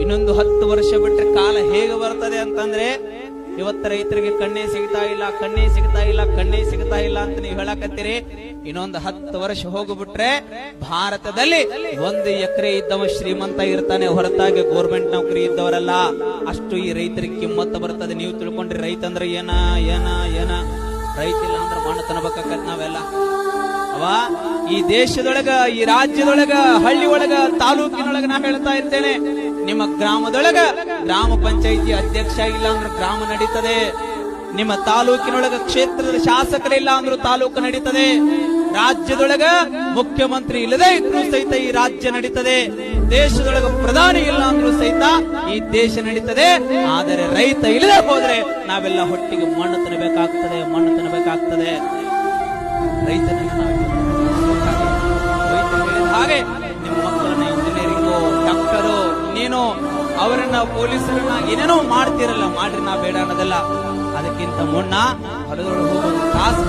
ಇನ್ನೊಂದು 10 ವರ್ಷ ಬಿಟ್ರೆ ಕಾಲ ಹೇಗೆ ಬರ್ತದೆ ಅಂತಂದ್ರೆ, ಇವತ್ತು ರೈತರಿಗೆ ಕಣ್ಣೇ ಸಿಗ್ತಾ ಇಲ್ಲ, ಕಣ್ಣೇ ಸಿಗ್ತಾ ಇಲ್ಲ, ಕಣ್ಣೇ ಸಿಗ್ತಾ ಇಲ್ಲ ಅಂತ ನೀವು ಹೇಳಕತ್ತೀರಿ. ಇನ್ನೊಂದು 10 ವರ್ಷ ಹೋಗ್ಬಿಟ್ರೆ ಭಾರತದಲ್ಲಿ 1 ಎಕರೆ ಇದ್ದವ ಶ್ರೀಮಂತ ಇರ್ತಾನೆ, ಹೊರತಾಗಿ ಗೋರ್ಮೆಂಟ್ ನೌಕರಿ ಇದ್ದವರಲ್ಲ. ಅಷ್ಟು ಈ ರೈತರಿಗೆ ಕಿಮ್ಮತ್ತು ಬರ್ತದೆ. ನೀವು ತಿಳ್ಕೊಂಡ್ರಿ ರೈತ ಅಂದ್ರೆ ಏನ ಏನ ಏನ ರೈತ ಇಲ್ಲ ಅಂದ್ರೆ ಮಣ್ಣು ತನಬೇಕತ್ ನಾವೆಲ್ಲ ಅವಾ. ಈ ದೇಶದೊಳಗ, ಈ ರಾಜ್ಯದೊಳಗ, ಹಳ್ಳಿ ಒಳಗ, ತಾಲೂಕಿನೊಳಗ ನಾ ಹೇಳ್ತಾ ಇರ್ತೇನೆ, ನಿಮ್ಮ ಗ್ರಾಮದೊಳಗ ಗ್ರಾಮ ಪಂಚಾಯಿತಿ ಅಧ್ಯಕ್ಷ ಇಲ್ಲ ಅಂದ್ರೆ ಗ್ರಾಮ ನಡೀತದೆ. ನಿಮ್ಮ ತಾಲೂಕಿನೊಳಗ ಕ್ಷೇತ್ರದ ಶಾಸಕರಿಲ್ಲ ಅಂದ್ರೂ ತಾಲೂಕು ನಡೀತದೆ. ರಾಜ್ಯದೊಳಗ ಮುಖ್ಯಮಂತ್ರಿ ಇಲ್ಲದೆ ಇದ್ರೂ ಸಹಿತ ಈ ರಾಜ್ಯ ನಡೀತದೆ. ದೇಶದೊಳಗ ಪ್ರಧಾನಿ ಇಲ್ಲ ಅಂದ್ರೂ ಸಹಿತ ಈ ದೇಶ ನಡೀತದೆ. ಆದರೆ ರೈತ ಇಲ್ಲದೆ ಹೋದ್ರೆ ನಾವೆಲ್ಲ ಹೊಟ್ಟಿಗೆ ಮಣ್ಣು ತಿನ್ನಬೇಕಾಗ್ತದೆ, ಮಣ್ಣು ತಿನ್ನಬೇಕಾಗ್ತದೆ. ರೈತನಿಗೆ ಹಾಗೆ ನಿಮ್ಮ ಮಕ್ಕಳನ್ನ ಇಂಜಿನಿಯರಿಂಗು, ಡಾಕ್ಟರು, ನೀನು ಅವರನ್ನ ಪೊಲೀಸರನ್ನ ಏನೇನೋ ಮಾಡ್ತಿರಲ್ಲ, ಮಾಡ್ರಿ, ನಾ ಬೇಡ ಅನ್ನೋದಲ್ಲ. ಅದಕ್ಕಿಂತ ಮುನ್ನ ಹೊರದೊಳಗೆ ಹೋಗೋದು ತಾಸು